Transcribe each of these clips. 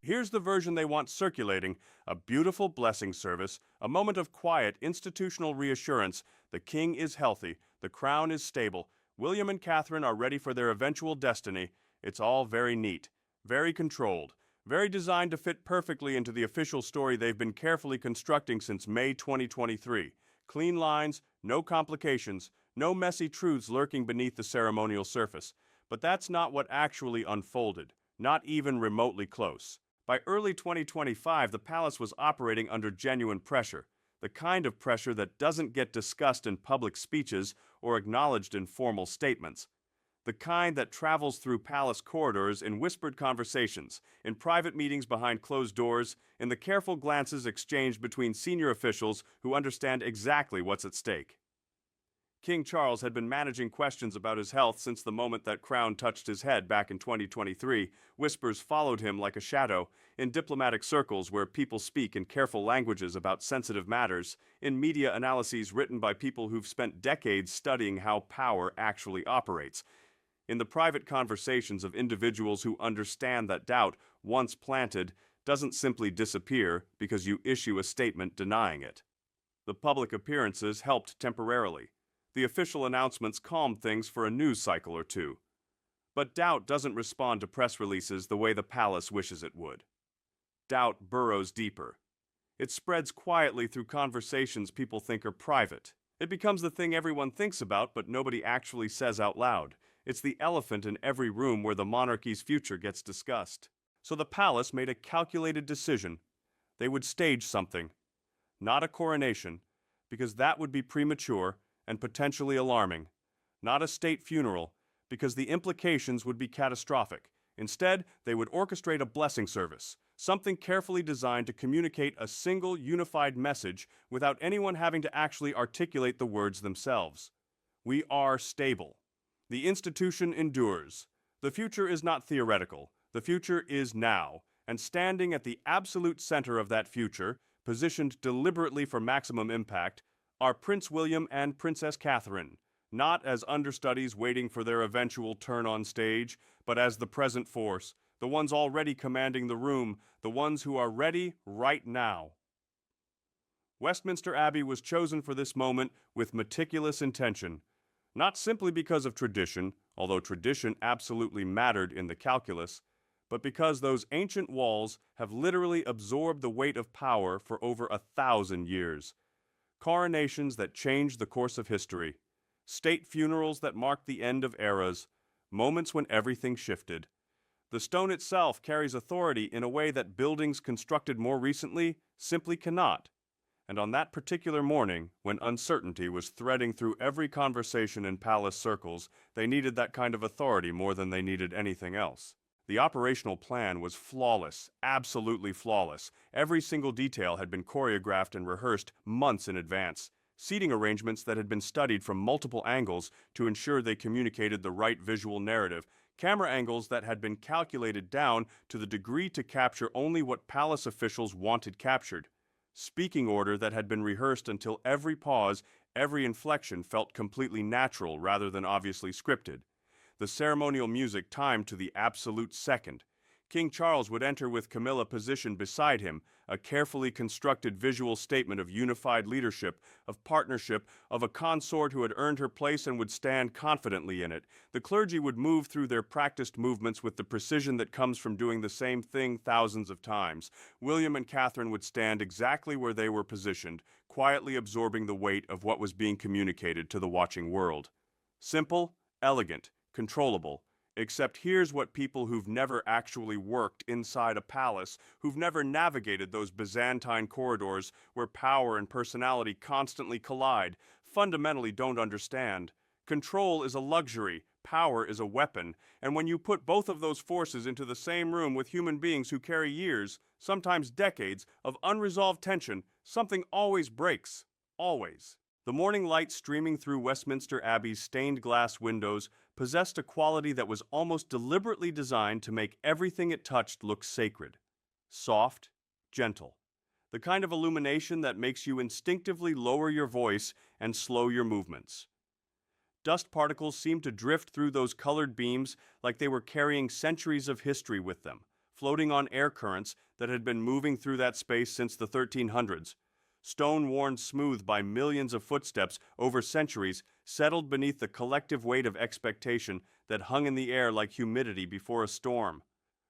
Here's the version they want circulating: a beautiful blessing service, a moment of quiet institutional reassurance. The king is healthy, the crown is stable, William and Catherine are ready for their eventual destiny. It's all very neat, very controlled, very designed to fit perfectly into the official story they've been carefully constructing since May 2023. Clean lines, no complications, no messy truths lurking beneath the ceremonial surface. But that's not what actually unfolded, not even remotely close. By early 2025, the palace was operating under genuine pressure, the kind of pressure that doesn't get discussed in public speeches or acknowledged in formal statements. The kind that travels through palace corridors in whispered conversations, in private meetings behind closed doors, in the careful glances exchanged between senior officials who understand exactly what's at stake. King Charles had been managing questions about his health since the moment that crown touched his head back in 2023. Whispers followed him like a shadow, in diplomatic circles where people speak in careful languages about sensitive matters, in media analyses written by people who've spent decades studying how power actually operates, in the private conversations of individuals who understand that doubt, once planted, doesn't simply disappear because you issue a statement denying it. The public appearances helped temporarily. The official announcements calmed things for a news cycle or two. But doubt doesn't respond to press releases the way the palace wishes it would. Doubt burrows deeper. It spreads quietly through conversations people think are private. It becomes the thing everyone thinks about but nobody actually says out loud. It's the elephant in every room where the monarchy's future gets discussed. So the palace made a calculated decision. They would stage something. Not a coronation, because that would be premature and potentially alarming. Not a state funeral, because the implications would be catastrophic. Instead, they would orchestrate a blessing service, something carefully designed to communicate a single, unified message without anyone having to actually articulate the words themselves. We are stable. The institution endures. The future is not theoretical. The future is now. And standing at the absolute center of that future, positioned deliberately for maximum impact, are Prince William and Princess Catherine, not as understudies waiting for their eventual turn on stage, but as the present force, the ones already commanding the room, the ones who are ready right now. Westminster Abbey was chosen for this moment with meticulous intention, not simply because of tradition, although tradition absolutely mattered in the calculus, but because those ancient walls have literally absorbed the weight of power for over 1,000 years. Coronations that changed the course of history, state funerals that marked the end of eras, moments when everything shifted. The stone itself carries authority in a way that buildings constructed more recently simply cannot. And on that particular morning, when uncertainty was threading through every conversation in palace circles, they needed that kind of authority more than they needed anything else. The operational plan was flawless, absolutely flawless. Every single detail had been choreographed and rehearsed months in advance. Seating arrangements that had been studied from multiple angles to ensure they communicated the right visual narrative. Camera angles that had been calculated down to the degree to capture only what palace officials wanted captured. Speaking order that had been rehearsed until every pause, every inflection felt completely natural rather than obviously scripted. The ceremonial music timed to the absolute second. King Charles would enter with Camilla positioned beside him, a carefully constructed visual statement of unified leadership, of partnership, of a consort who had earned her place and would stand confidently in it. The clergy would move through their practiced movements with the precision that comes from doing the same thing thousands of times. William and Catherine would stand exactly where they were positioned, quietly absorbing the weight of what was being communicated to the watching world. Simple, elegant, controllable. Except here's what people who've never actually worked inside a palace, who've never navigated those Byzantine corridors where power and personality constantly collide, fundamentally don't understand. Control is a luxury, power is a weapon, and when you put both of those forces into the same room with human beings who carry years, sometimes decades, of unresolved tension, something always breaks. Always. The morning light streaming through Westminster Abbey's stained glass windows possessed a quality that was almost deliberately designed to make everything it touched look sacred. Soft, gentle. The kind of illumination that makes you instinctively lower your voice and slow your movements. Dust particles seemed to drift through those colored beams like they were carrying centuries of history with them, floating on air currents that had been moving through that space since the 1300s. Stone worn smooth by millions of footsteps over centuries, settled beneath the collective weight of expectation that hung in the air like humidity before a storm.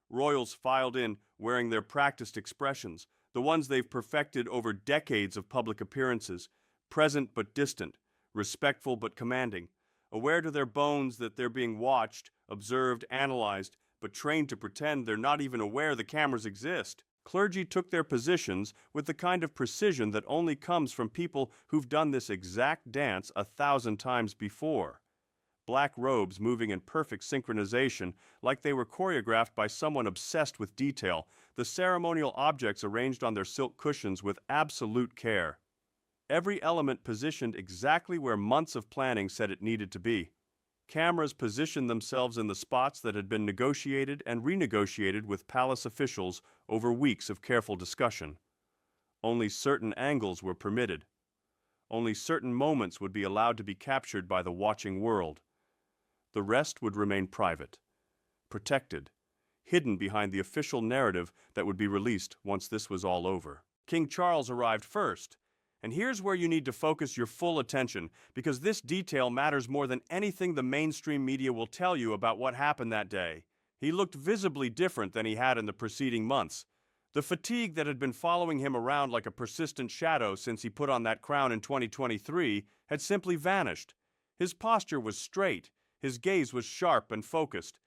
Royals filed in wearing their practiced expressions, the ones they've perfected over decades of public appearances, present but distant, respectful but commanding, aware to their bones that they're being watched, observed, analyzed, but trained to pretend they're not even aware the cameras exist. Clergy took their positions with the kind of precision that only comes from people who've done this exact dance 1,000 times before. Black robes moving in perfect synchronization, like they were choreographed by someone obsessed with detail, the ceremonial objects arranged on their silk cushions with absolute care. Every element positioned exactly where months of planning said it needed to be. Cameras positioned themselves in the spots that had been negotiated and renegotiated with palace officials over weeks of careful discussion. Only certain angles were permitted. Only certain moments would be allowed to be captured by the watching world. The rest would remain private, protected, hidden behind the official narrative that would be released once this was all over. King Charles arrived first, and here's where you need to focus your full attention, because this detail matters more than anything the mainstream media will tell you about what happened that day. He looked visibly different than he had in the preceding months. The fatigue that had been following him around like a persistent shadow since he put on that crown in 2023 had simply vanished. His posture was straight. His gaze was sharp and focused.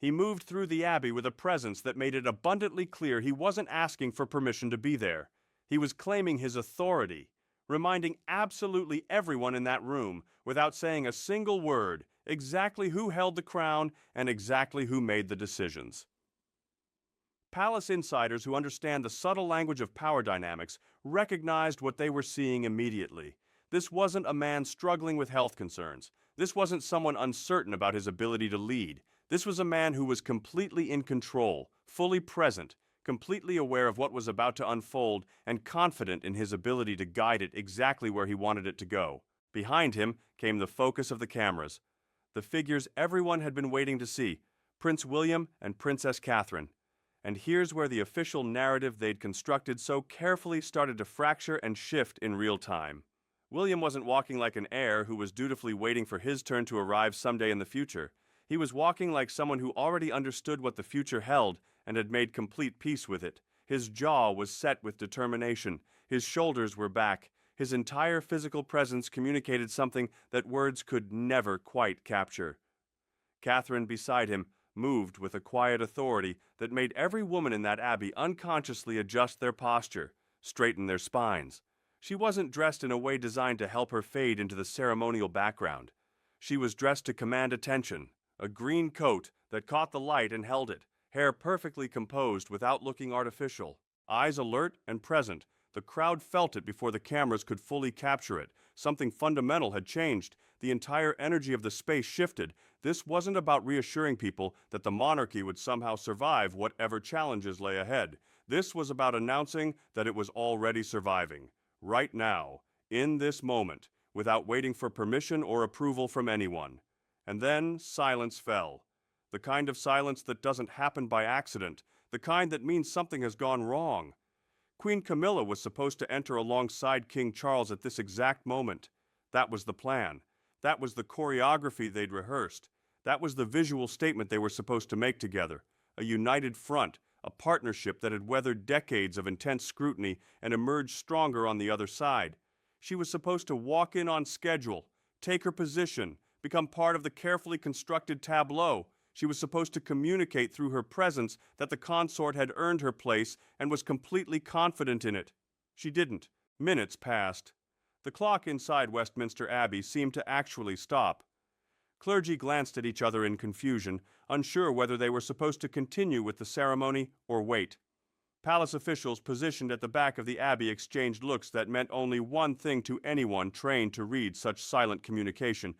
He moved through the Abbey with a presence that made it abundantly clear he wasn't asking for permission to be there. He was claiming his authority, reminding absolutely everyone in that room, without saying a single word, exactly who held the crown and exactly who made the decisions. Palace insiders who understand the subtle language of power dynamics recognized what they were seeing immediately. This wasn't a man struggling with health concerns. This wasn't someone uncertain about his ability to lead. This was a man who was completely in control, fully present, completely aware of what was about to unfold, and confident in his ability to guide it exactly where he wanted it to go. Behind him came the focus of the cameras, the figures everyone had been waiting to see, Prince William and Princess Catherine. And here's where the official narrative they'd constructed so carefully started to fracture and shift in real time. William wasn't walking like an heir who was dutifully waiting for his turn to arrive someday in the future. He was walking like someone who already understood what the future held and had made complete peace with it. His jaw was set with determination. His shoulders were back. His entire physical presence communicated something that words could never quite capture. Catherine beside him moved with a quiet authority that made every woman in that abbey unconsciously adjust their posture, straighten their spines. She wasn't dressed in a way designed to help her fade into the ceremonial background. She was dressed to command attention, a green coat that caught the light and held it, hair perfectly composed without looking artificial, eyes alert and present. The crowd felt it before the cameras could fully capture it. Something fundamental had changed. The entire energy of the space shifted. This wasn't about reassuring people that the monarchy would somehow survive whatever challenges lay ahead. This was about announcing that it was already surviving. Right now, in this moment, without waiting for permission or approval from anyone. And then silence fell. The kind of silence that doesn't happen by accident, the kind that means something has gone wrong. Queen Camilla was supposed to enter alongside King Charles at this exact moment. That was the plan. That was the choreography they'd rehearsed. That was the visual statement they were supposed to make together. A united front, a partnership that had weathered decades of intense scrutiny and emerged stronger on the other side. She was supposed to walk in on schedule, take her position, become part of the carefully constructed tableau. She was supposed to communicate through her presence that the consort had earned her place and was completely confident in it. She didn't. Minutes passed. The clock inside Westminster Abbey seemed to actually stop. Clergy glanced at each other in confusion, unsure whether they were supposed to continue with the ceremony or wait. Palace officials positioned at the back of the Abbey exchanged looks that meant only one thing to anyone trained to read such silent communication.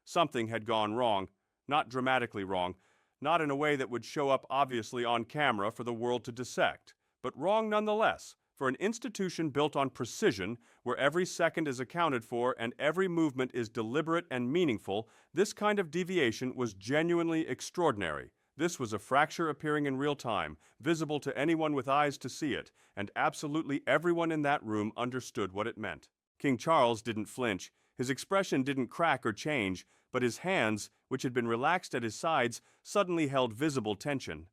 Something had gone wrong. Not dramatically wrong, not in a way that would show up obviously on camera for the world to dissect, but wrong nonetheless. For an institution built on precision, where every second is accounted for and every movement is deliberate and meaningful, this kind of deviation was genuinely extraordinary. This was a fracture appearing in real time, visible to anyone with eyes to see it, and absolutely everyone in that room understood what it meant. King Charles didn't flinch. His expression didn't crack or change, but his hands, which had been relaxed at his sides, suddenly held visible tension.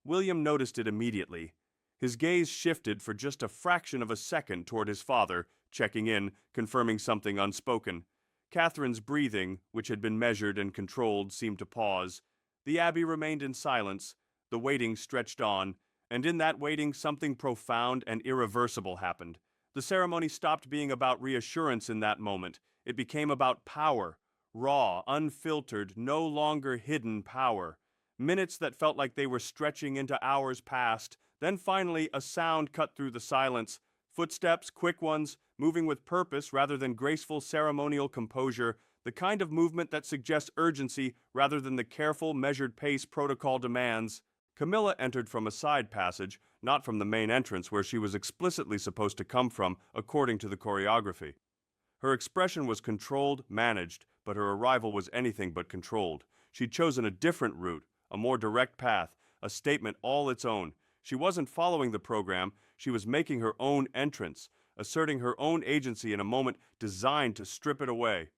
William noticed it immediately. His gaze shifted for just a fraction of a second toward his father, checking in, confirming something unspoken. Catherine's breathing, which had been measured and controlled, seemed to pause. The abbey remained in silence. The waiting stretched on, and in that waiting something profound and irreversible happened. The ceremony stopped being about reassurance in that moment. It became about power. Raw, unfiltered, no longer hidden power. Minutes that felt like they were stretching into hours passed. Then finally a sound cut through the silence. Footsteps, quick ones, moving with purpose rather than graceful ceremonial composure, the kind of movement that suggests urgency rather than the careful, measured pace protocol demands. Camilla entered from a side passage, not from the main entrance where she was explicitly supposed to come from, according to the choreography. Her expression was controlled, managed, but her arrival was anything but controlled. She'd chosen a different route, a more direct path, a statement all its own. She wasn't following the program, she was making her own entrance, asserting her own agency in a moment designed to strip it away.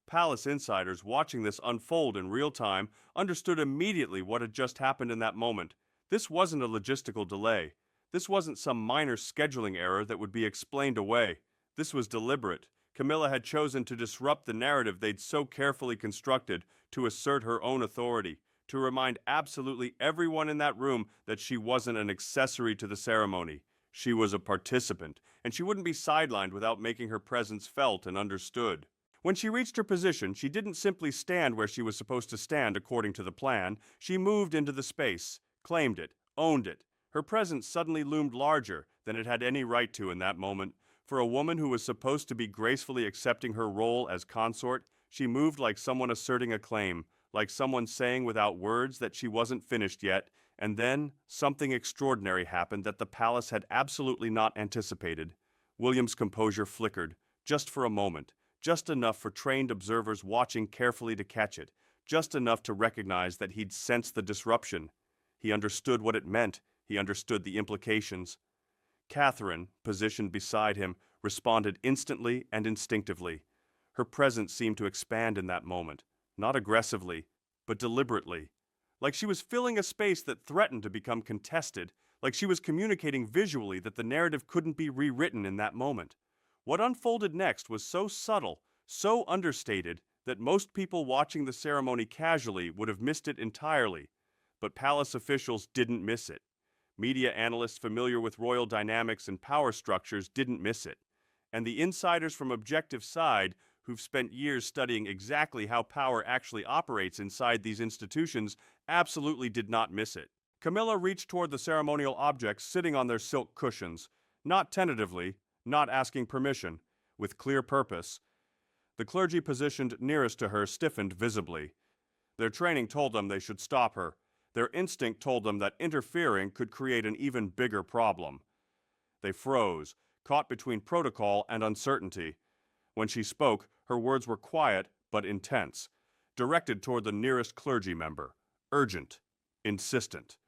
Palace insiders watching this unfold in real time understood immediately what had just happened in that moment. This wasn't a logistical delay. This wasn't some minor scheduling error that would be explained away. This was deliberate. Camilla had chosen to disrupt the narrative they'd so carefully constructed, to assert her own authority, to remind absolutely everyone in that room that she wasn't an accessory to the ceremony. She was a participant, and she wouldn't be sidelined without making her presence felt and understood. When she reached her position, she didn't simply stand where she was supposed to stand according to the plan. She moved into the space, claimed it, owned it. Her presence suddenly loomed larger than it had any right to in that moment. For a woman who was supposed to be gracefully accepting her role as consort, she moved like someone asserting a claim, like someone saying without words that she wasn't finished yet. And then something extraordinary happened that the palace had absolutely not anticipated. William's composure flickered, just for a moment. Just enough for trained observers watching carefully to catch it, just enough to recognize that he'd sensed the disruption. He understood what it meant, he understood the implications. Catherine, positioned beside him, responded instantly and instinctively. Her presence seemed to expand in that moment, not aggressively, but deliberately. Like she was filling a space that threatened to become contested, like she was communicating visually that the narrative couldn't be rewritten in that moment. What unfolded next was so subtle, so understated, that most people watching the ceremony casually would have missed it entirely. But palace officials didn't miss it. Media analysts familiar with royal dynamics and power structures didn't miss it. And the insiders from objective side, who've spent years studying exactly how power actually operates inside these institutions, absolutely did not miss it. Camilla reached toward the ceremonial objects sitting on their silk cushions, not tentatively, not asking permission, with clear purpose. The clergy positioned nearest to her stiffened visibly. Their training told them they should stop her. Their instinct told them that interfering could create an even bigger problem. They froze, caught between protocol and uncertainty. When she spoke, her words were quiet but intense, directed toward the nearest clergy member, urgent, insistent.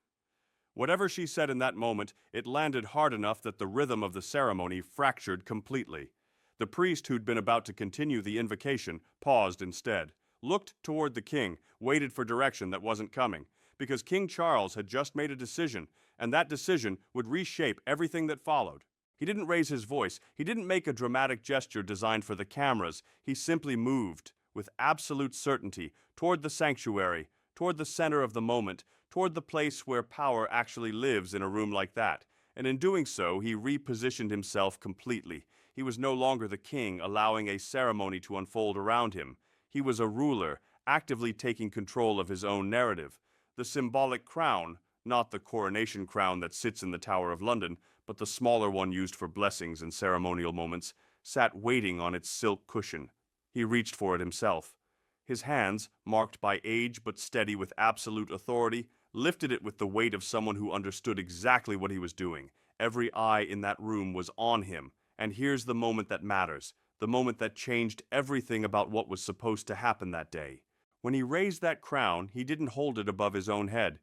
Whatever she said in that moment, it landed hard enough that the rhythm of the ceremony fractured completely. The priest who'd been about to continue the invocation paused instead, looked toward the king, waited for direction that wasn't coming, because King Charles had just made a decision, and that decision would reshape everything that followed. He didn't raise his voice, he didn't make a dramatic gesture designed for the cameras, he simply moved, with absolute certainty, toward the sanctuary, toward the center of the moment, toward the place where power actually lives in a room like that. And in doing so, he repositioned himself completely. He was no longer the king allowing a ceremony to unfold around him. He was a ruler, actively taking control of his own narrative. The symbolic crown, not the coronation crown that sits in the Tower of London, but the smaller one used for blessings and ceremonial moments, sat waiting on its silk cushion. He reached for it himself. His hands, marked by age but steady with absolute authority, lifted it with the weight of someone who understood exactly what he was doing. Every eye in that room was on him. And here's the moment that matters, the moment that changed everything about what was supposed to happen that day. When he raised that crown, he didn't hold it above his own head.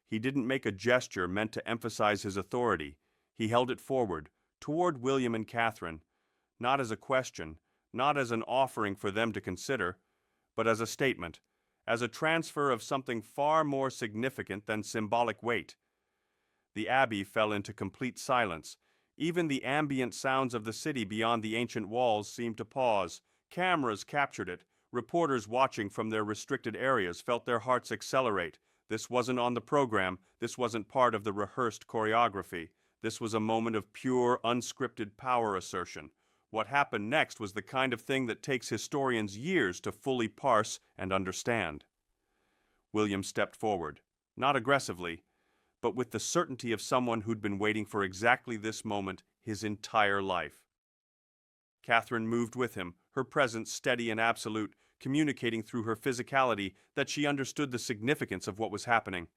He didn't make a gesture meant to emphasize his authority. He held it forward, toward William and Catherine, not as a question, not as an offering for them to consider, but as a statement, as a transfer of something far more significant than symbolic weight. The abbey fell into complete silence. Even the ambient sounds of the city beyond the ancient walls seemed to pause. Cameras captured it. Reporters watching from their restricted areas felt their hearts accelerate. This wasn't on the program. This wasn't part of the rehearsed choreography. This was a moment of pure, unscripted power assertion. What happened next was the kind of thing that takes historians years to fully parse and understand. William stepped forward, not aggressively, but with the certainty of someone who'd been waiting for exactly this moment his entire life. Catherine moved with him, her presence steady and absolute, communicating through her physicality that she understood the significance of what was happening.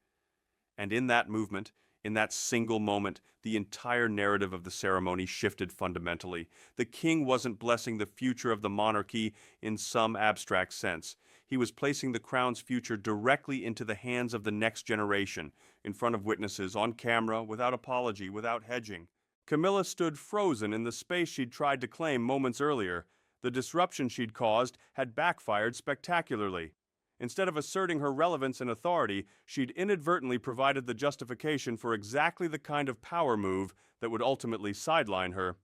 And in that movement, in that single moment, the entire narrative of the ceremony shifted fundamentally. The king wasn't blessing the future of the monarchy in some abstract sense. He was placing the crown's future directly into the hands of the next generation, in front of witnesses, on camera, without apology, without hedging. Camilla stood frozen in the space she'd tried to claim moments earlier. The disruption she'd caused had backfired spectacularly. Instead of asserting her relevance and authority, she'd inadvertently provided the justification for exactly the kind of power move that would ultimately sideline her.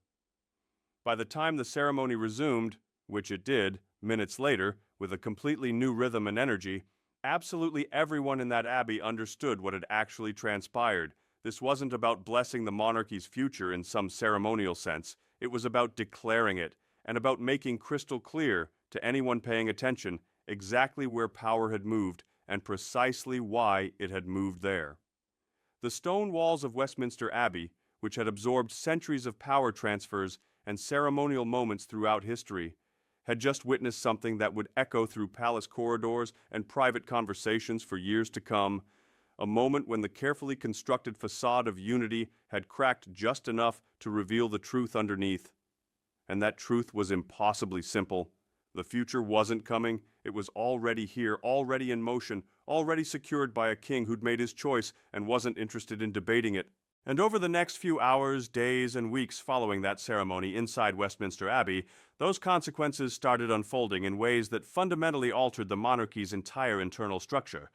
By the time the ceremony resumed, which it did, minutes later, with a completely new rhythm and energy, absolutely everyone in that abbey understood what had actually transpired. This wasn't about blessing the monarchy's future in some ceremonial sense. It was about declaring it, and about making crystal clear to anyone paying attention exactly where power had moved and precisely why it had moved there. The stone walls of Westminster Abbey, which had absorbed centuries of power transfers and ceremonial moments throughout history, had just witnessed something that would echo through palace corridors and private conversations for years to come, a moment when the carefully constructed facade of unity had cracked just enough to reveal the truth underneath. And that truth was impossibly simple. The future wasn't coming. It was already here, already in motion, already secured by a king who'd made his choice and wasn't interested in debating it. And over the next few hours, days, and weeks following that ceremony inside Westminster Abbey, those consequences started unfolding in ways that fundamentally altered the monarchy's entire internal structure.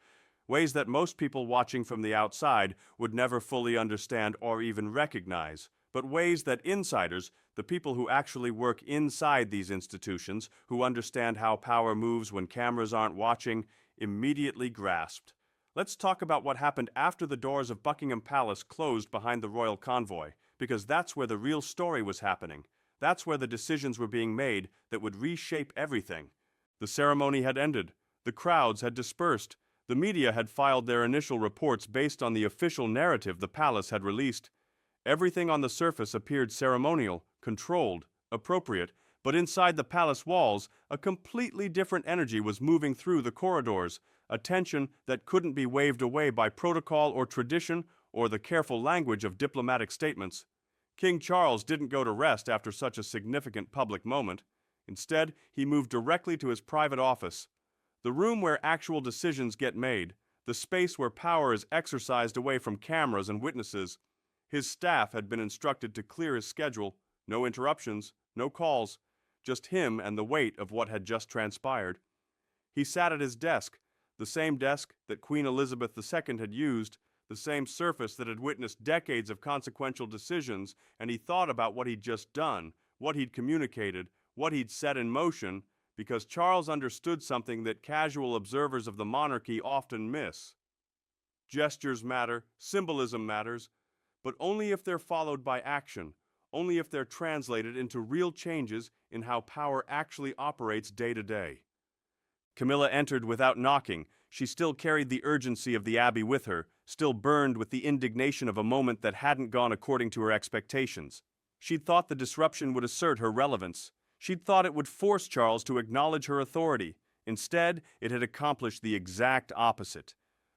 Ways that most people watching from the outside would never fully understand or even recognize, but ways that insiders, the people who actually work inside these institutions, who understand how power moves when cameras aren't watching, immediately grasped. Let's talk about what happened after the doors of Buckingham Palace closed behind the royal convoy, because that's where the real story was happening. That's where the decisions were being made that would reshape everything. The ceremony had ended. The crowds had dispersed. The media had filed their initial reports based on the official narrative the palace had released. Everything on the surface appeared ceremonial, controlled, appropriate, but inside the palace walls, a completely different energy was moving through the corridors, a tension that couldn't be waved away by protocol or tradition or the careful language of diplomatic statements. King Charles didn't go to rest after such a significant public moment. Instead, he moved directly to his private office, the room where actual decisions get made, the space where power is exercised away from cameras and witnesses. His staff had been instructed to clear his schedule, no interruptions, no calls, just him and the weight of what had just transpired. He sat at his desk, the same desk that Queen Elizabeth II had used, the same surface that had witnessed decades of consequential decisions, and he thought about what he'd just done, what he'd communicated, what he'd set in motion, because Charles understood something that casual observers of the monarchy often miss. Gestures matter, symbolism matters, but only if they're followed by action, only if they're translated into real changes in how power actually operates day to day. Camilla entered without knocking. She still carried the urgency of the Abbey with her, still burned with the indignation of a moment that hadn't gone according to her expectations. She'd thought the disruption would assert her relevance. She'd thought it would force Charles to acknowledge her authority. Instead, it had accomplished the exact opposite.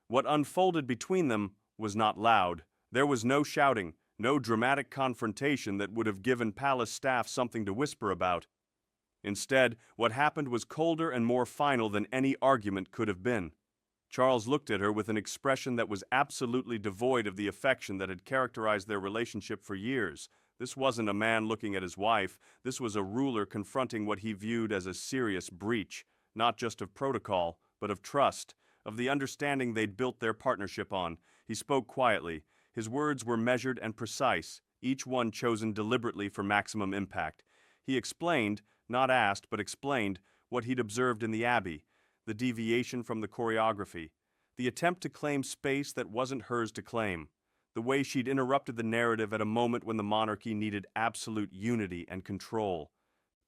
What unfolded between them was not loud. There was no shouting, no dramatic confrontation that would have given palace staff something to whisper about. Instead, what happened was colder and more final than any argument could have been. Charles looked at her with an expression that was absolutely devoid of the affection that had characterized their relationship for years. This wasn't a man looking at his wife. This was a ruler confronting what he viewed as a serious breach, not just of protocol, but of trust, of the understanding they'd built their partnership on. He spoke quietly. His words were measured and precise, each one chosen deliberately for maximum impact. He explained, not asked, but explained, what he'd observed in the Abbey, the deviation from the choreography, the attempt to claim space that wasn't hers to claim, the way she'd interrupted the narrative at a moment when the monarchy needed absolute unity and control.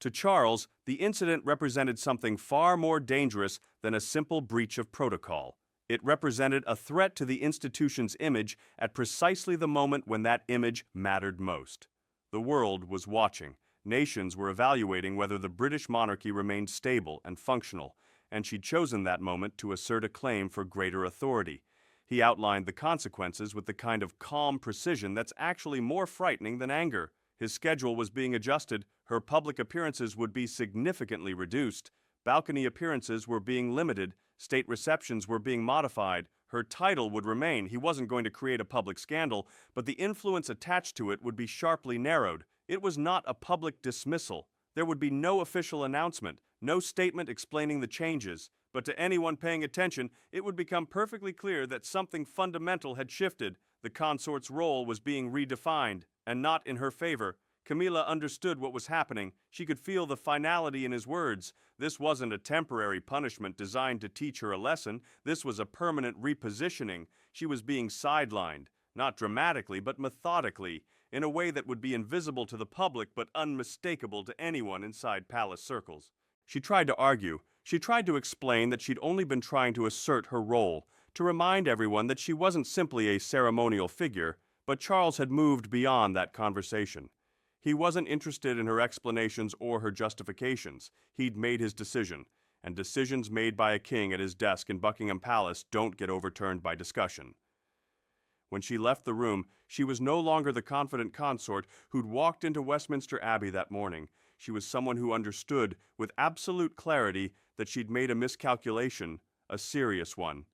To Charles, the incident represented something far more dangerous than a simple breach of protocol. It represented a threat to the institution's image at precisely the moment when that image mattered most. The world was watching. Nations were evaluating whether the British monarchy remained stable and functional, and she'd chosen that moment to assert a claim for greater authority. He outlined the consequences with the kind of calm precision that's actually more frightening than anger. His schedule was being adjusted, her public appearances would be significantly reduced, balcony appearances were being limited, state receptions were being modified, her title would remain. He wasn't going to create a public scandal, but the influence attached to it would be sharply narrowed. It was not a public dismissal. There would be no official announcement, no statement explaining the changes, but to anyone paying attention, it would become perfectly clear that something fundamental had shifted. The consort's role was being redefined, and not in her favor. Camilla understood what was happening. She could feel the finality in his words. This wasn't a temporary punishment designed to teach her a lesson. This was a permanent repositioning. She was being sidelined, not dramatically, but methodically, in a way that would be invisible to the public but unmistakable to anyone inside palace circles. She tried to argue. She tried to explain that she'd only been trying to assert her role, to remind everyone that she wasn't simply a ceremonial figure, but Charles had moved beyond that conversation. He wasn't interested in her explanations or her justifications. He'd made his decision, and decisions made by a king at his desk in Buckingham Palace don't get overturned by discussion. When she left the room, she was no longer the confident consort who'd walked into Westminster Abbey that morning. She was someone who understood, with absolute clarity, that she'd made a miscalculation, a serious one.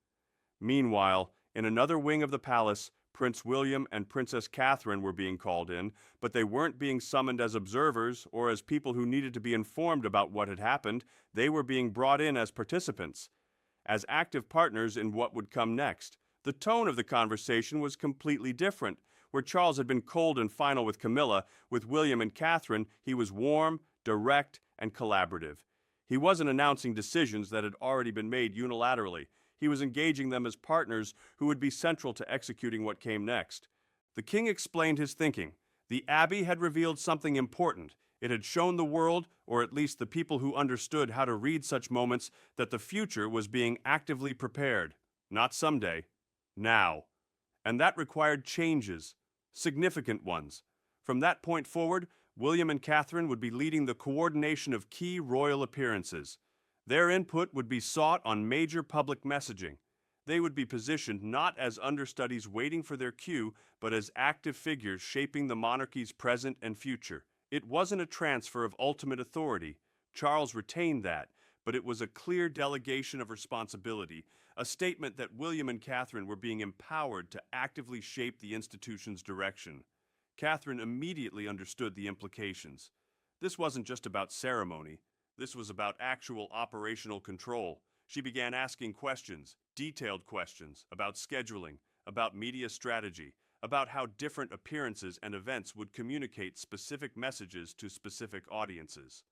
Meanwhile, in another wing of the palace, Prince William and Princess Catherine were being called in, but they weren't being summoned as observers or as people who needed to be informed about what had happened. They were being brought in as participants, as active partners in what would come next. The tone of the conversation was completely different. Where Charles had been cold and final with Camilla, with William and Catherine, he was warm, direct, and collaborative. He wasn't announcing decisions that had already been made unilaterally. He was engaging them as partners who would be central to executing what came next. The king explained his thinking. The Abbey had revealed something important. It had shown the world, or at least the people who understood how to read such moments, that the future was being actively prepared. Not someday. Now. And that required changes. Significant ones. From that point forward, William and Catherine would be leading the coordination of key royal appearances. Their input would be sought on major public messaging. They would be positioned not as understudies waiting for their cue, but as active figures shaping the monarchy's present and future. It wasn't a transfer of ultimate authority. Charles retained that, but it was a clear delegation of responsibility, a statement that William and Catherine were being empowered to actively shape the institution's direction. Catherine immediately understood the implications. This wasn't just about ceremony. This was about actual operational control. She began asking questions, detailed questions, about scheduling, about media strategy, about how different appearances and events would communicate specific messages to specific audiences.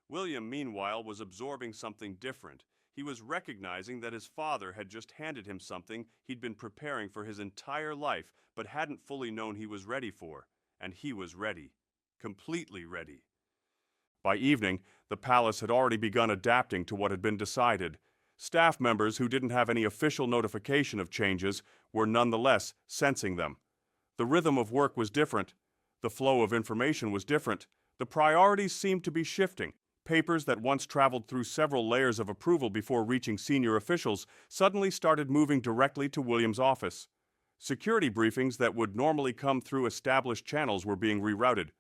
William, meanwhile, was absorbing something different. He was recognizing that his father had just handed him something he'd been preparing for his entire life, but hadn't fully known he was ready for. And he was ready. Completely ready. By evening, the palace had already begun adapting to what had been decided. Staff members who didn't have any official notification of changes were nonetheless sensing them. The rhythm of work was different. The flow of information was different. The priorities seemed to be shifting. Papers that once traveled through several layers of approval before reaching senior officials suddenly started moving directly to William's office. Security briefings that would normally come through established channels were being rerouted.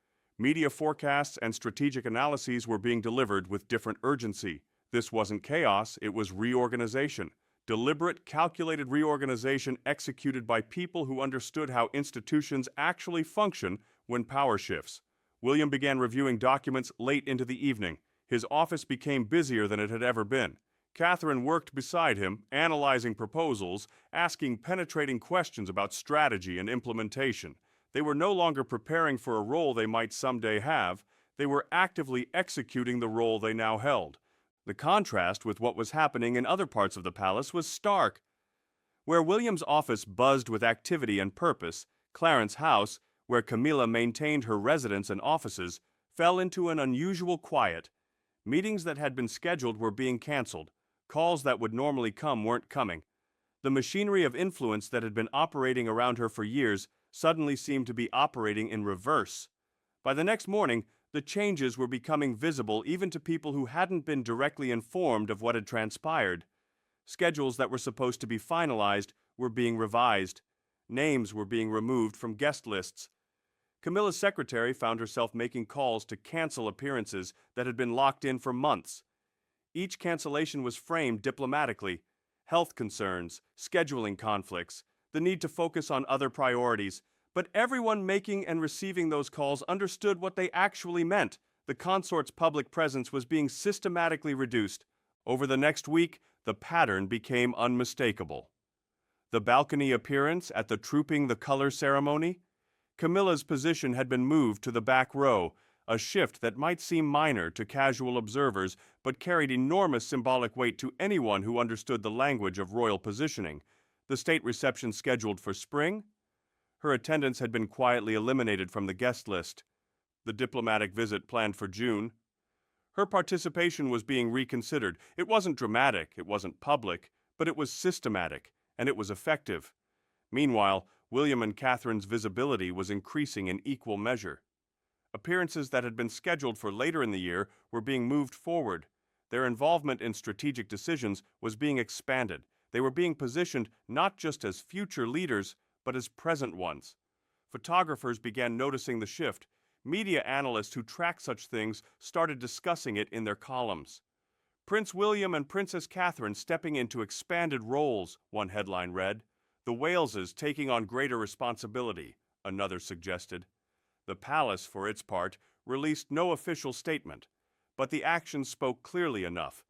Media forecasts and strategic analyses were being delivered with different urgency. This wasn't chaos, it was reorganization. Deliberate, calculated reorganization executed by people who understood how institutions actually function when power shifts. William began reviewing documents late into the evening. His office became busier than it had ever been. Catherine worked beside him, analyzing proposals, asking penetrating questions about strategy and implementation. They were no longer preparing for a role they might someday have. They were actively executing the role they now held. The contrast with what was happening in other parts of the palace was stark. Where William's office buzzed with activity and purpose, Clarence House, where Camilla maintained her residence and offices, fell into an unusual quiet. Meetings that had been scheduled were being canceled. Calls that would normally come weren't coming. The machinery of influence that had been operating around her for years suddenly seemed to be operating in reverse. By the next morning, the changes were becoming visible even to people who hadn't been directly informed of what had transpired. Schedules that were supposed to be finalized were being revised. Names were being removed from guest lists. Camilla's secretary found herself making calls to cancel appearances that had been locked in for months. Each cancellation was framed diplomatically: health concerns, scheduling conflicts, the need to focus on other priorities. But everyone making and receiving those calls understood what they actually meant. The consort's public presence was being systematically reduced. Over the next week, the pattern became unmistakable. The balcony appearance at the Trooping the Color ceremony? Camilla's position had been moved to the back row, a shift that might seem minor to casual observers but carried enormous symbolic weight to anyone who understood the language of royal positioning. The state reception scheduled for spring? Her attendance had been quietly eliminated from the guest list. The diplomatic visit planned for June? Her participation was being reconsidered. It wasn't dramatic, it wasn't public, but it was systematic, and it was effective. Meanwhile, William and Catherine's visibility was increasing in equal measure. Appearances that had been scheduled for later in the year were being moved forward. Their involvement in strategic decisions was being expanded. They were being positioned not just as future leaders, but as present ones. Photographers began noticing the shift. Media analysts who track such things started discussing it in their columns. Prince William and Princess Catherine stepping into expanded roles, one headline read. The Waleses taking on greater responsibility, another suggested. The palace, for its part, released no official statement, but the actions spoke clearly enough.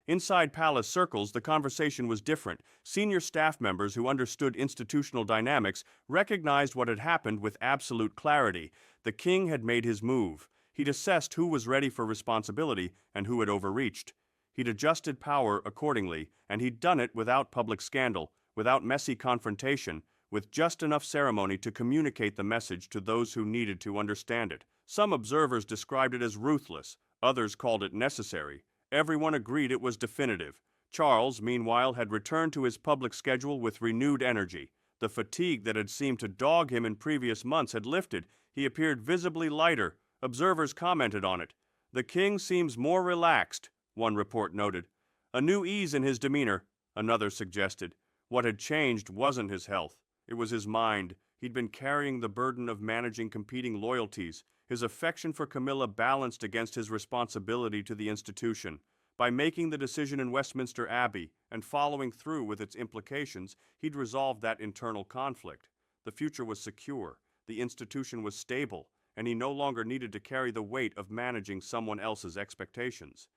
Inside palace circles, the conversation was different. Senior staff members who understood institutional dynamics recognized what had happened with absolute clarity. The king had made his move. He'd assessed who was ready for responsibility and who had overreached. He'd adjusted power accordingly, and he'd done it without public scandal, without messy confrontation, with just enough ceremony to communicate the message to those who needed to understand it. Some observers described it as ruthless, others called it necessary. Everyone agreed it was definitive. Charles, meanwhile, had returned to his public schedule with renewed energy. The fatigue that had seemed to dog him in previous months had lifted. He appeared visibly lighter. Observers commented on it. The king seems more relaxed, one report noted. A new ease in his demeanor, another suggested. What had changed wasn't his health. It was his mind. He'd been carrying the burden of managing competing loyalties. His affection for Camilla balanced against his responsibility to the institution. By making the decision in Westminster Abbey and following through with its implications, he'd resolved that internal conflict. The future was secure, the institution was stable, and he no longer needed to carry the weight of managing someone else's expectations.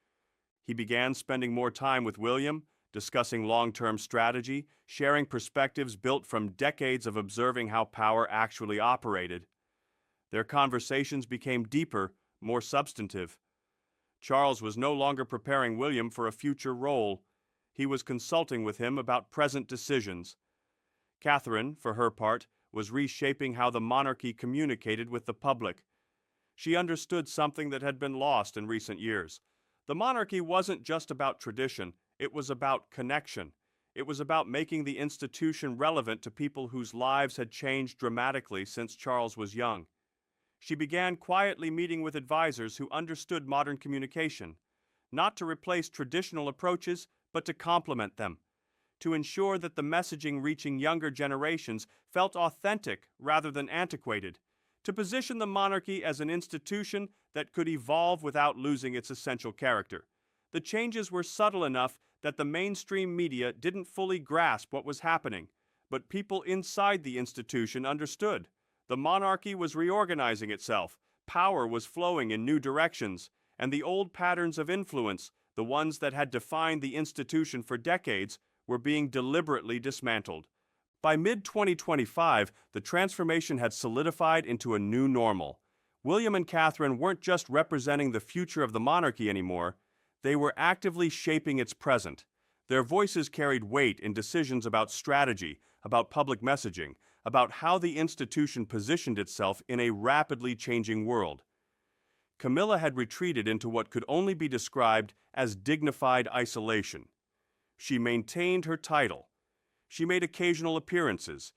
He began spending more time with William, discussing long-term strategy, sharing perspectives built from decades of observing how power actually operated. Their conversations became deeper, more substantive. Charles was no longer preparing William for a future role. He was consulting with him about present decisions. Catherine, for her part, was reshaping how the monarchy communicated with the public. She understood something that had been lost in recent years. The monarchy wasn't just about tradition, it was about connection. It was about making the institution relevant to people whose lives had changed dramatically since Charles was young. She began quietly meeting with advisors who understood modern communication, not to replace traditional approaches, but to complement them, to ensure that the messaging reaching younger generations felt authentic rather than antiquated. to position the monarchy as an institution that could evolve without losing its essential character. The changes were subtle enough that the mainstream media didn't fully grasp what was happening, but people inside the institution understood. The monarchy was reorganizing itself, power was flowing in new directions, and the old patterns of influence, the ones that had defined the institution for decades, were being deliberately dismantled. By mid-2025, the transformation had solidified into a new normal. William and Catherine weren't just representing the future of the monarchy anymore, they were actively shaping its present. Their voices carried weight in decisions about strategy, about public messaging, about how the institution positioned itself in a rapidly changing world. Camilla had retreated into what could only be described as dignified isolation. She maintained her title. She made occasional appearances,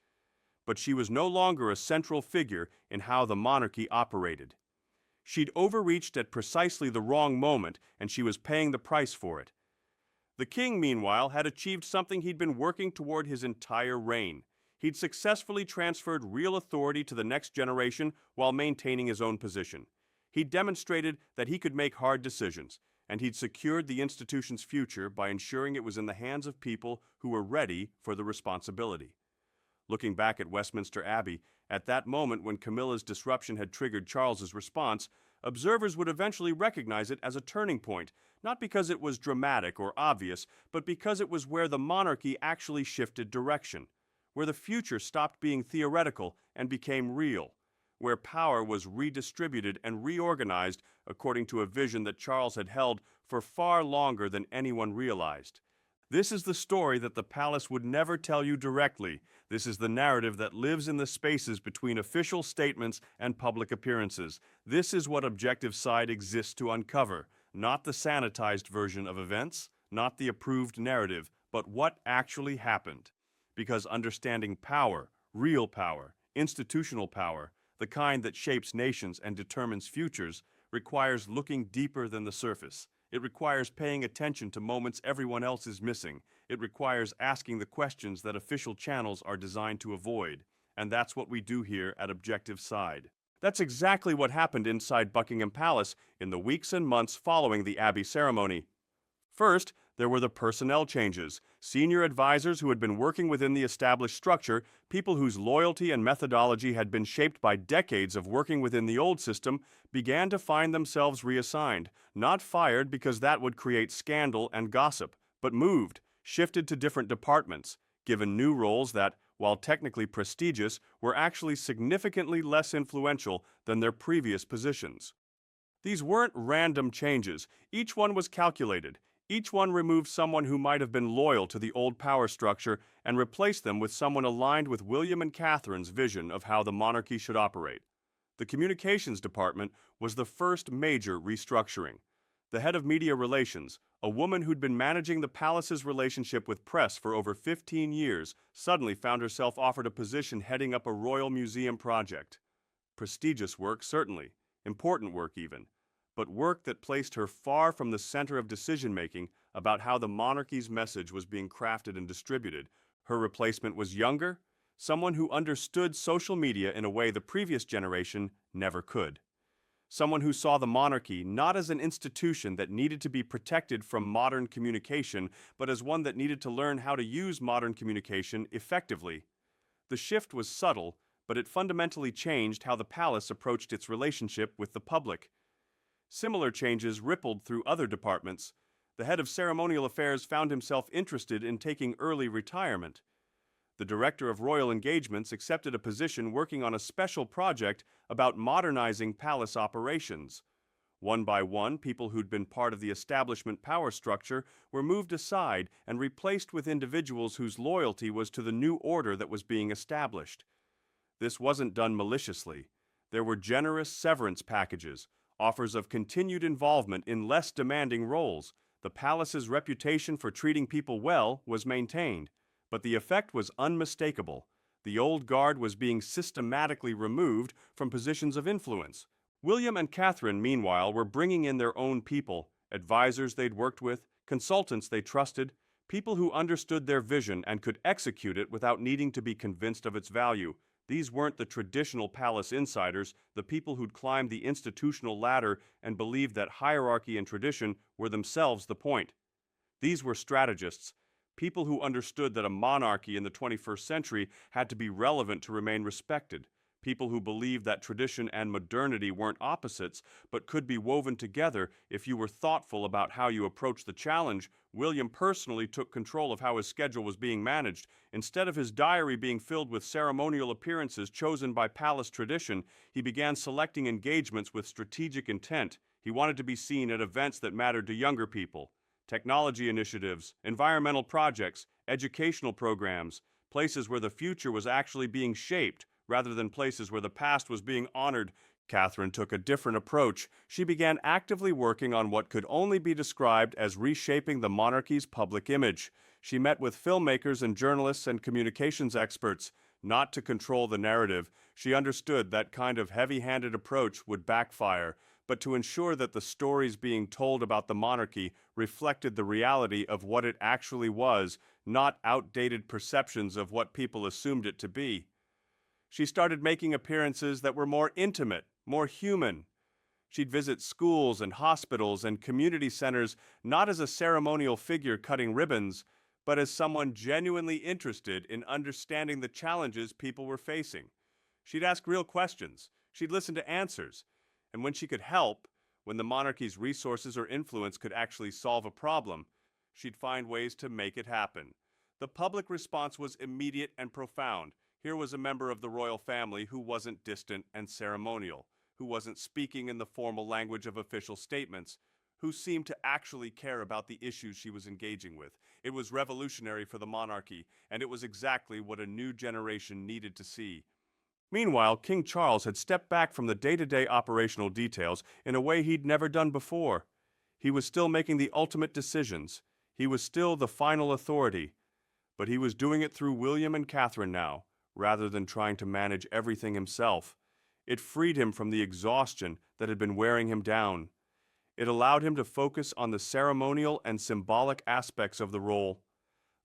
but she was no longer a central figure in how the monarchy operated. She'd overreached at precisely the wrong moment, and she was paying the price for it. The king, meanwhile, had achieved something he'd been working toward his entire reign. He'd successfully transferred real authority to the next generation while maintaining his own position. He'd demonstrated that he could make hard decisions, and he'd secured the institution's future by ensuring it was in the hands of people who were ready for the responsibility. Looking back at Westminster Abbey, at that moment when Camilla's disruption had triggered Charles's response, observers would eventually recognize it as a turning point, not because it was dramatic or obvious, but because it was where the monarchy actually shifted direction, where the future stopped being theoretical and became real, where power was redistributed and reorganized according to a vision that Charles had held for far longer than anyone realized. This is the story that the palace would never tell you directly. This is the narrative that lives in the spaces between official statements and public appearances. This is what Objective Side exists to uncover, not the sanitized version of events, not the approved narrative, but what actually happened. Because understanding power, real power, institutional power, the kind that shapes nations and determines futures, requires looking deeper than the surface. It requires paying attention to moments everyone else is missing. It requires asking the questions that official channels are designed to avoid. And that's what we do here at Objective Side. That's exactly what happened inside Buckingham Palace in the weeks and months following the Abbey ceremony. First, there were the personnel changes. Senior advisors who had been working within the established structure, people whose loyalty and methodology had been shaped by decades of working within the old system, began to find themselves reassigned, not fired because that would create scandal and gossip, but moved, shifted to different departments, given new roles that, while technically prestigious, were actually significantly less influential than their previous positions. These weren't random changes. Each one was calculated. Each one removed someone who might have been loyal to the old power structure and replaced them with someone aligned with William and Catherine's vision of how the monarchy should operate. The communications department was the first major restructuring. The head of media relations, a woman who'd been managing the palace's relationship with press for over 15 years, suddenly found herself offered a position heading up a royal museum project. Prestigious work, certainly. Important work, even. But work that placed her far from the center of decision-making about how the monarchy's message was being crafted and distributed. Her replacement was younger, someone who understood social media in a way the previous generation never could. Someone who saw the monarchy not as an institution that needed to be protected from modern communication, but as one that needed to learn how to use modern communication effectively. The shift was subtle, but it fundamentally changed how the palace approached its relationship with the public. Similar changes rippled through other departments. The head of ceremonial affairs found himself interested in taking early retirement. The director of royal engagements accepted a position working on a special project about modernizing palace operations. One by one, people who'd been part of the establishment power structure were moved aside and replaced with individuals whose loyalty was to the new order that was being established. This wasn't done maliciously. There were generous severance packages, offers of continued involvement in less demanding roles. The palace's reputation for treating people well was maintained, but the effect was unmistakable. The old guard was being systematically removed from positions of influence. William and Catherine, meanwhile, were bringing in their own people, advisors they'd worked with, consultants they trusted, people who understood their vision and could execute it without needing to be convinced of its value. These weren't the traditional palace insiders, the people who'd climbed the institutional ladder and believed that hierarchy and tradition were themselves the point. These were strategists, people who understood that a monarchy in the 21st century had to be relevant to remain respected, people who believed that tradition and modernity weren't opposites, but could be woven together if you were thoughtful about how you approached the challenge. William personally took control of how his schedule was being managed. Instead of his diary being filled with ceremonial appearances chosen by palace tradition, he began selecting engagements with strategic intent. He wanted to be seen at events that mattered to younger people. Technology initiatives, environmental projects, educational programs, places where the future was actually being shaped, rather than places where the past was being honored. Catherine took a different approach. She began actively working on what could only be described as reshaping the monarchy's public image. She met with filmmakers and journalists and communications experts. Not to control the narrative, she understood that kind of heavy-handed approach would backfire, but to ensure that the stories being told about the monarchy reflected the reality of what it actually was, not outdated perceptions of what people assumed it to be. She started making appearances that were more intimate, more human. She'd visit schools and hospitals and community centers not as a ceremonial figure cutting ribbons, but as someone genuinely interested in understanding the challenges people were facing. She'd ask real questions. She'd listen to answers. And when she could help, when the monarchy's resources or influence could actually solve a problem, she'd find ways to make it happen. The public response was immediate and profound. Here was a member of the royal family who wasn't distant and ceremonial, who wasn't speaking in the formal language of official statements, who seemed to actually care about the issues she was engaging with. It was revolutionary for the monarchy, and it was exactly what a new generation needed to see. Meanwhile, King Charles had stepped back from the day-to-day operational details in a way he'd never done before. He was still making the ultimate decisions. He was still the final authority. But he was doing it through William and Catherine now, rather than trying to manage everything himself. It freed him from the exhaustion that had been wearing him down. It allowed him to focus on the ceremonial and symbolic aspects of the role,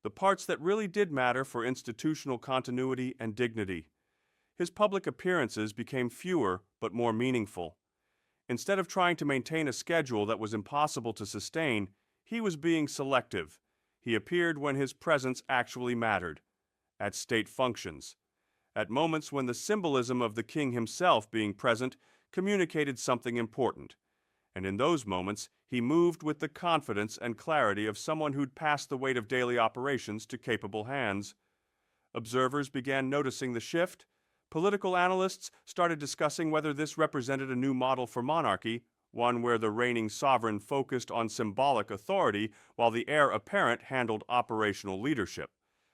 the parts that really did matter for institutional continuity and dignity. His public appearances became fewer but more meaningful. Instead of trying to maintain a schedule that was impossible to sustain, he was being selective. He appeared when his presence actually mattered, at state functions, at moments when the symbolism of the king himself being present communicated something important. And in those moments, he moved with the confidence and clarity of someone who'd passed the weight of daily operations to capable hands. Observers began noticing the shift. Political analysts started discussing whether this represented a new model for monarchy, one where the reigning sovereign focused on symbolic authority while the heir apparent handled operational leadership.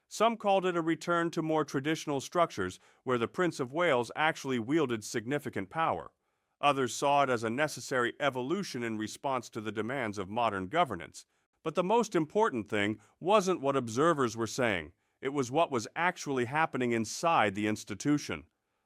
Some called it a return to more traditional structures where the Prince of Wales actually wielded significant power. Others saw it as a necessary evolution in response to the demands of modern governance. But the most important thing wasn't what observers were saying. It was what was actually happening inside the institution.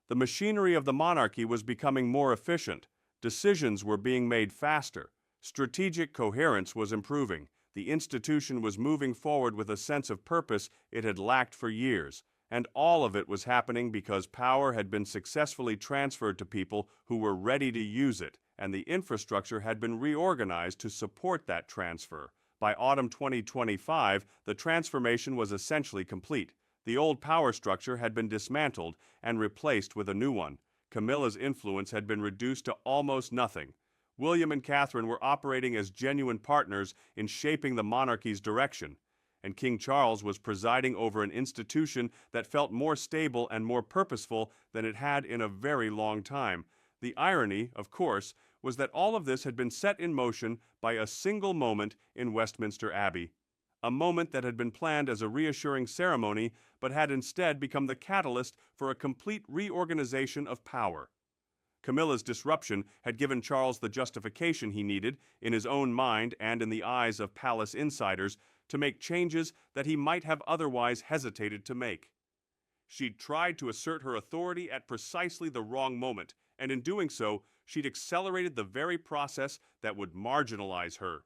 The machinery of the monarchy was becoming more efficient. Decisions were being made faster. Strategic coherence was improving. The institution was moving forward with a sense of purpose it had lacked for years. And all of it was happening because power had been successfully transferred to people who were ready to use it, and the infrastructure had been reorganized to support that transfer. By autumn 2025, the transformation was essentially complete. The old power structure had been dismantled and replaced with a new one. Camilla's influence had been reduced to almost nothing. William and Catherine were operating as genuine partners in shaping the monarchy's direction, and King Charles was presiding over an institution that felt more stable and more purposeful than it had in a very long time. The irony, of course, was that all of this had been set in motion by a single moment in Westminster Abbey, a moment that had been planned as a reassuring ceremony but had instead become the catalyst for a complete reorganization of power. Camilla's disruption had given Charles the justification he needed, in his own mind and in the eyes of palace insiders, to make changes that he might have otherwise hesitated to make. She'd tried to assert her authority at precisely the wrong moment, and in doing so, she'd accelerated the very process that would marginalize her.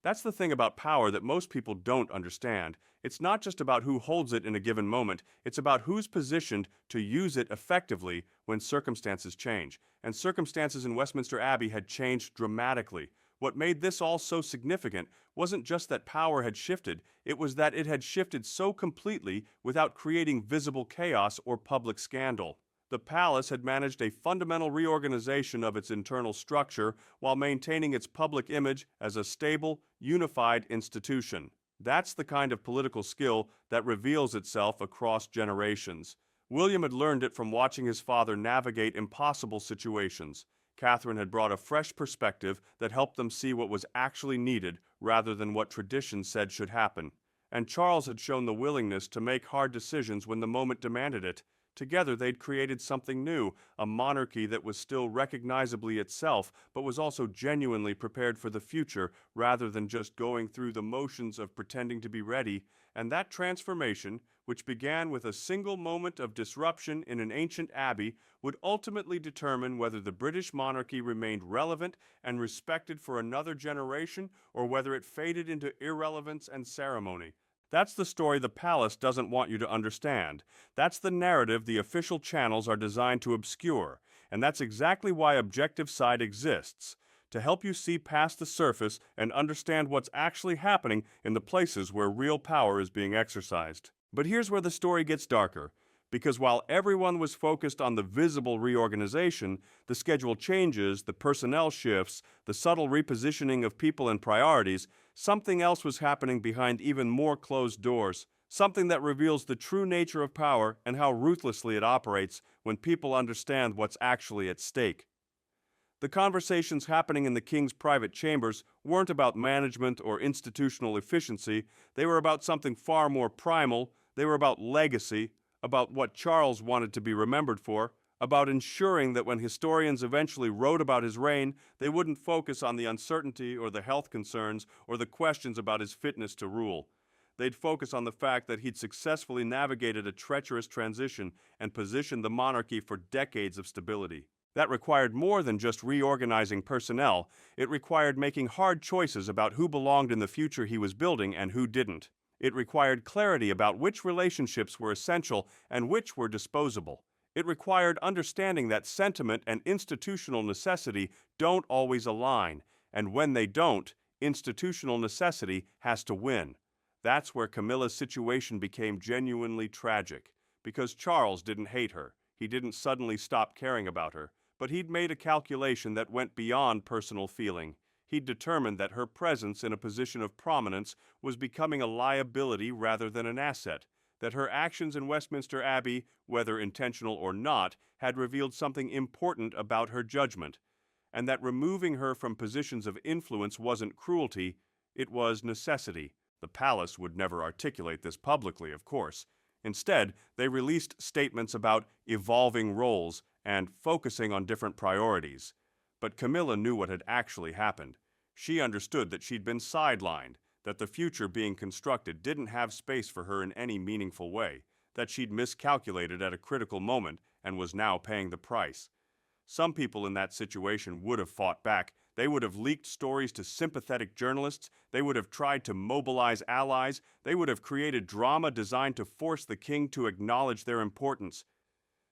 That's the thing about power that most people don't understand. It's not just about who holds it in a given moment, it's about who's positioned to use it effectively when circumstances change. And circumstances in Westminster Abbey had changed dramatically. What made this all so significant wasn't just that power had shifted, it was that it had shifted so completely without creating visible chaos or public scandal. The palace had managed a fundamental reorganization of its internal structure while maintaining its public image as a stable, unified institution. That's the kind of political skill that reveals itself across generations. William had learned it from watching his father navigate impossible situations. Catherine had brought a fresh perspective that helped them see what was actually needed rather than what tradition said should happen. And Charles had shown the willingness to make hard decisions when the moment demanded it. Together they'd created something new, a monarchy that was still recognizably itself, but was also genuinely prepared for the future rather than just going through the motions of pretending to be ready. And that transformation, which began with a single moment of disruption in an ancient abbey, would ultimately determine whether the British monarchy remained relevant and respected for another generation or whether it faded into irrelevance and ceremony. That's the story the palace doesn't want you to understand. That's the narrative the official channels are designed to obscure. And that's exactly why Objective Side exists, to help you see past the surface and understand what's actually happening in the places where real power is being exercised. But here's where the story gets darker. Because while everyone was focused on the visible reorganization, the schedule changes, the personnel shifts, the subtle repositioning of people and priorities, something else was happening behind even more closed doors, something that reveals the true nature of power and how ruthlessly it operates when people understand what's actually at stake. The conversations happening in the king's private chambers weren't about management or institutional efficiency, they were about something far more primal, they were about legacy, about what Charles wanted to be remembered for, about ensuring that when historians eventually wrote about his reign, they wouldn't focus on the uncertainty or the health concerns or the questions about his fitness to rule. They'd focus on the fact that he'd successfully navigated a treacherous transition and positioned the monarchy for decades of stability. That required more than just reorganizing personnel. It required making hard choices about who belonged in the future he was building and who didn't. It required clarity about which relationships were essential and which were disposable. It required understanding that sentiment and institutional necessity don't always align, and when they don't, institutional necessity has to win. That's where Camilla's situation became genuinely tragic, because Charles didn't hate her. He didn't suddenly stop caring about her, but he'd made a calculation that went beyond personal feeling. He'd determined that her presence in a position of prominence was becoming a liability rather than an asset, that her actions in Westminster Abbey, whether intentional or not, had revealed something important about her judgment, and that removing her from positions of influence wasn't cruelty, it was necessity. The palace would never articulate this publicly, of course. Instead, they released statements about evolving roles and focusing on different priorities. But Camilla knew what had actually happened. She understood that she'd been sidelined, that the future being constructed didn't have space for her in any meaningful way, that she'd miscalculated at a critical moment and was now paying the price. Some people in that situation would have fought back. They would have leaked stories to sympathetic journalists. They would have tried to mobilize allies. They would have created drama designed to force the king to acknowledge their importance.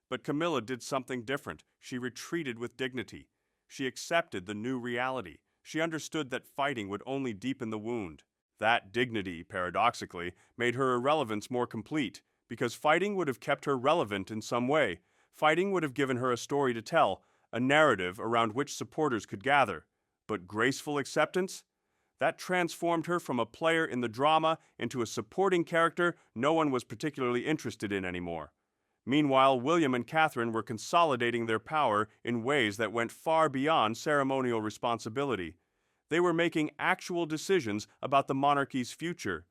But Camilla did something different. She retreated with dignity. She accepted the new reality. She understood that fighting would only deepen the wound. That dignity, paradoxically, made her irrelevance more complete, because fighting would have kept her relevant in some way. Fighting would have given her a story to tell, a narrative around which supporters could gather. But graceful acceptance? That transformed her from a player in the drama into a supporting character no one was particularly interested in anymore. Meanwhile, William and Catherine were consolidating their power in ways that went far beyond ceremonial responsibility. They were making actual decisions about the monarchy's future,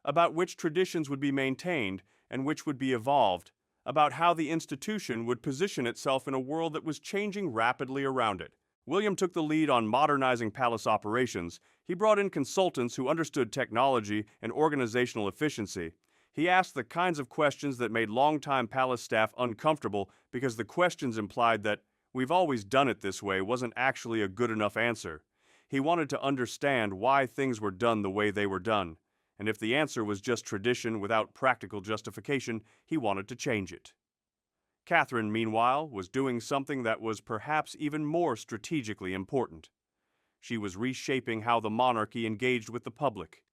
about which traditions would be maintained and which would be evolved, about how the institution would position itself in a world that was changing rapidly around it. William took the lead on modernizing palace operations. He brought in consultants who understood technology and organizational efficiency. He asked the kinds of questions that made longtime palace staff uncomfortable because the questions implied that "we've always done it this way" wasn't actually a good enough answer. He wanted to understand why things were done the way they were done, and if the answer was just tradition without practical justification, he wanted to change it. Catherine, meanwhile, was doing something that was perhaps even more strategically important. She was reshaping how the monarchy engaged with the public.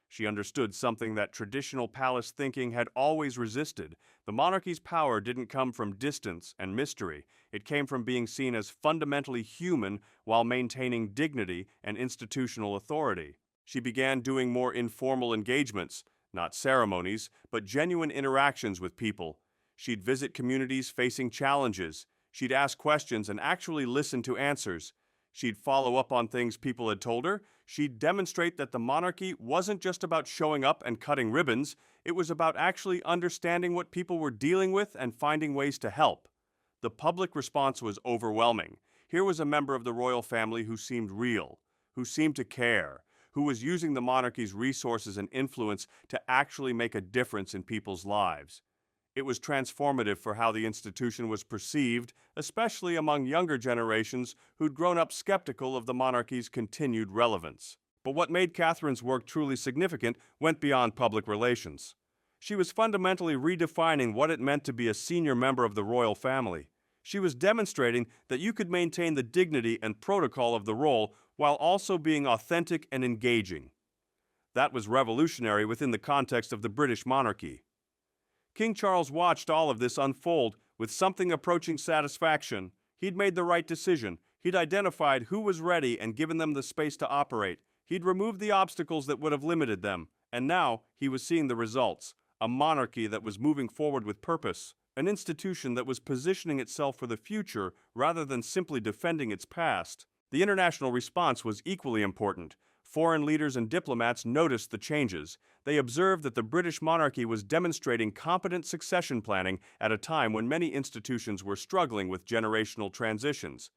She understood something that traditional palace thinking had always resisted. The monarchy's power didn't come from distance and mystery. It came from being seen as fundamentally human while maintaining dignity and institutional authority. She began doing more informal engagements, not ceremonies, but genuine interactions with people. She'd visit communities facing challenges. She'd ask questions and actually listen to answers. She'd follow up on things people had told her. She'd demonstrate that the monarchy wasn't just about showing up and cutting ribbons. It was about actually understanding what people were dealing with and finding ways to help. The public response was overwhelming. Here was a member of the royal family who seemed real, who seemed to care, who was using the monarchy's resources and influence to actually make a difference in people's lives. It was transformative for how the institution was perceived, especially among younger generations who'd grown up skeptical of the monarchy's continued relevance. But what made Catherine's work truly significant went beyond public relations. She was fundamentally redefining what it meant to be a senior member of the royal family. She was demonstrating that you could maintain the dignity and protocol of the role while also being authentic and engaging. That was revolutionary within the context of the British monarchy. King Charles watched all of this unfold with something approaching satisfaction. He'd made the right decision. He'd identified who was ready and given them the space to operate. He'd removed the obstacles that would have limited them. And now he was seeing the results. A monarchy that was moving forward with purpose. An institution that was positioning itself for the future rather than simply defending its past. The international response was equally important. Foreign leaders and diplomats noticed the changes. They observed that the British monarchy was demonstrating competent succession planning at a time when many institutions were struggling with generational transitions.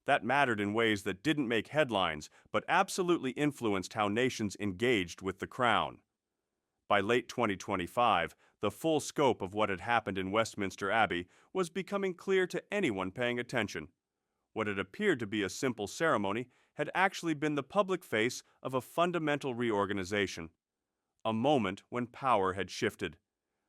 That mattered in ways that didn't make headlines, but absolutely influenced how nations engaged with the crown. By late 2025, the full scope of what had happened in Westminster Abbey was becoming clear to anyone paying attention. What had appeared to be a simple ceremony had actually been the public face of a fundamental reorganization. A moment when power had shifted.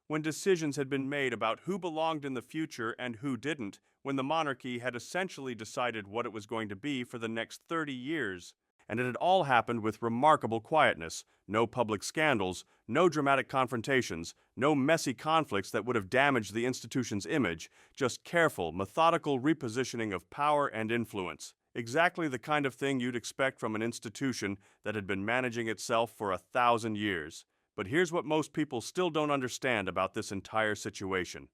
When decisions had been made about who belonged in the future and who didn't, when the monarchy had essentially decided what it was going to be for the next 30 years. And it had all happened with remarkable quietness, no public scandals, no dramatic confrontations, no messy conflicts that would have damaged the institution's image, just careful, methodical repositioning of power and influence. Exactly the kind of thing you'd expect from an institution that had been managing itself for 1,000 years. But here's what most people still don't understand about this entire situation.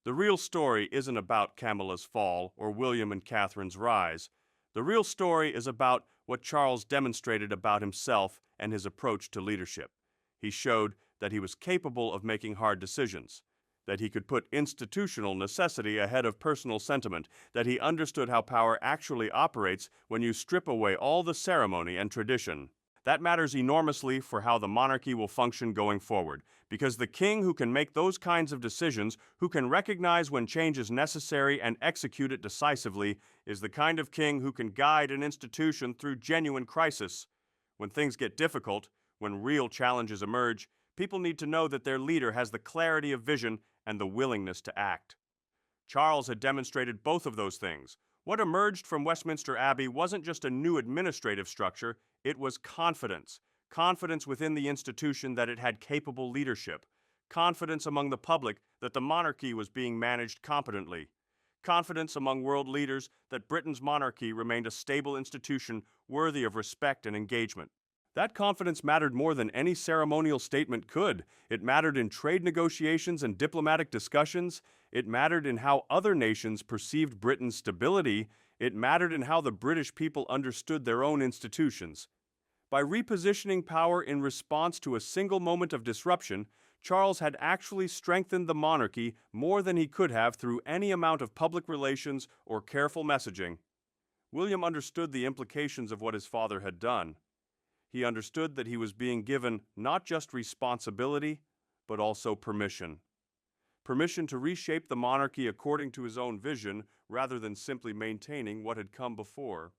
The real story isn't about Camilla's fall or William and Catherine's rise. The real story is about what Charles demonstrated about himself and his approach to leadership. He showed that he was capable of making hard decisions, that he could put institutional necessity ahead of personal sentiment, that he understood how power actually operates when you strip away all the ceremony and tradition. That matters enormously for how the monarchy will function going forward, because the king who can make those kinds of decisions, who can recognize when change is necessary and execute it decisively, is the kind of king who can guide an institution through genuine crisis. When things get difficult, when real challenges emerge, people need to know that their leader has the clarity of vision and the willingness to act. Charles had demonstrated both of those things. What emerged from Westminster Abbey wasn't just a new administrative structure, it was confidence. Confidence within the institution that it had capable leadership. Confidence among the public that the monarchy was being managed competently. Confidence among world leaders that Britain's monarchy remained a stable institution worthy of respect and engagement. That confidence mattered more than any ceremonial statement could. It mattered in trade negotiations and diplomatic discussions. It mattered in how other nations perceived Britain's stability. It mattered in how the British people understood their own institutions. By repositioning power in response to a single moment of disruption, Charles had actually strengthened the monarchy more than he could have through any amount of public relations or careful messaging. William understood the implications of what his father had done. He understood that he was being given not just responsibility, but also permission. Permission to reshape the monarchy according to his own vision rather than simply maintaining what had come before.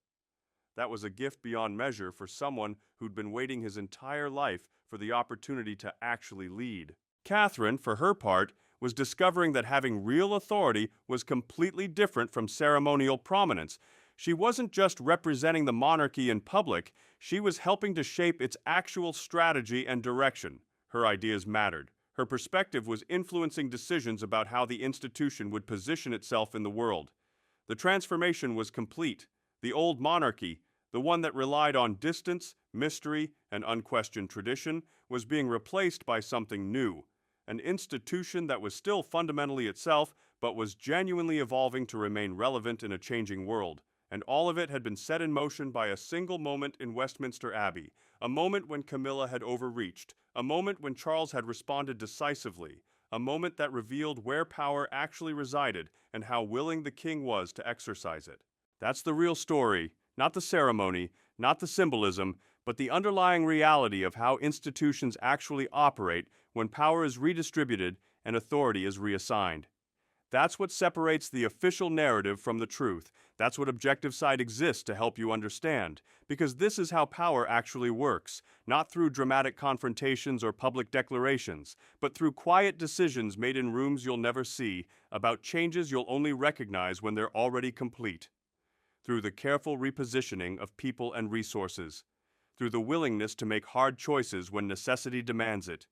That was a gift beyond measure for someone who'd been waiting his entire life for the opportunity to actually lead. Catherine, for her part, was discovering that having real authority was completely different from ceremonial prominence. She wasn't just representing the monarchy in public, she was helping to shape its actual strategy and direction. Her ideas mattered. Her perspective was influencing decisions about how the institution would position itself in the world. The transformation was complete. The old monarchy, the one that relied on distance, mystery, and unquestioned tradition, was being replaced by something new. An institution that was still fundamentally itself, but was genuinely evolving to remain relevant in a changing world. And all of it had been set in motion by a single moment in Westminster Abbey, a moment when Camilla had overreached, a moment when Charles had responded decisively, a moment that revealed where power actually resided and how willing the king was to exercise it. That's the real story, not the ceremony, not the symbolism, but the underlying reality of how institutions actually operate when power is redistributed and authority is reassigned. That's what separates the official narrative from the truth. That's what Objective Side exists to help you understand. Because this is how power actually works, not through dramatic confrontations or public declarations, but through quiet decisions made in rooms you'll never see, about changes you'll only recognize when they're already complete. Through the careful repositioning of people and resources. Through the willingness to make hard choices when necessity demands it.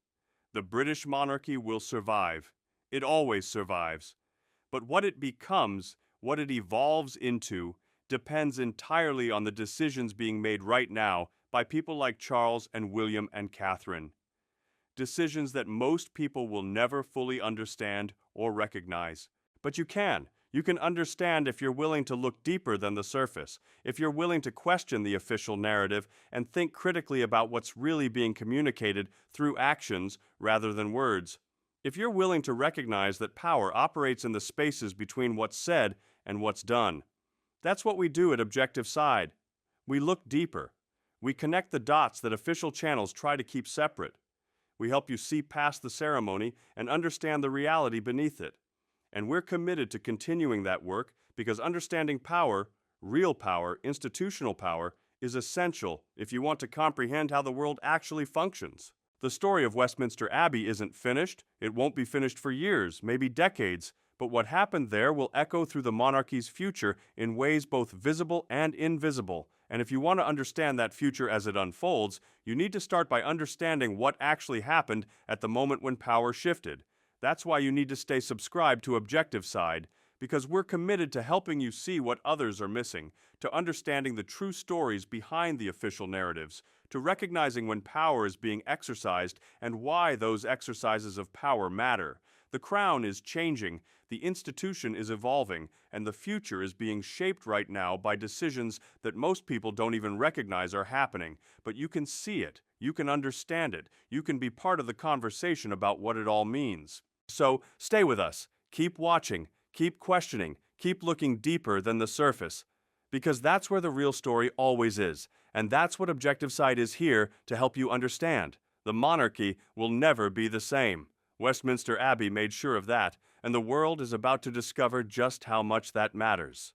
The British monarchy will survive. It always survives. But what it becomes, what it evolves into, depends entirely on the decisions being made right now by people like Charles and William and Catherine. Decisions that most people will never fully understand or recognize. But you can. You can understand if you're willing to look deeper than the surface, if you're willing to question the official narrative and think critically about what's really being communicated through actions rather than words. If you're willing to recognize that power operates in the spaces between what's said and what's done. That's what we do at Objective Side. We look deeper. We connect the dots that official channels try to keep separate. We help you see past the ceremony and understand the reality beneath it. And we're committed to continuing that work because understanding power, real power, institutional power, is essential if you want to comprehend how the world actually functions. The story of Westminster Abbey isn't finished. It won't be finished for years, maybe decades, but what happened there will echo through the monarchy's future in ways both visible and invisible. And if you want to understand that future as it unfolds, you need to start by understanding what actually happened at the moment when power shifted. That's why you need to stay subscribed to Objective Side, because we're committed to helping you see what others are missing, to understanding the true stories behind the official narratives, to recognizing when power is being exercised and why those exercises of power matter. The crown is changing, the institution is evolving, and the future is being shaped right now by decisions that most people don't even recognize are happening. But you can see it, you can understand it, you can be part of the conversation about what it all means. So stay with us, keep watching, keep questioning, keep looking deeper than the surface. Because that's where the real story always is, and that's what Objective Side is here to help you understand. The monarchy will never be the same. Westminster Abbey made sure of that, and the world is about to discover just how much that matters.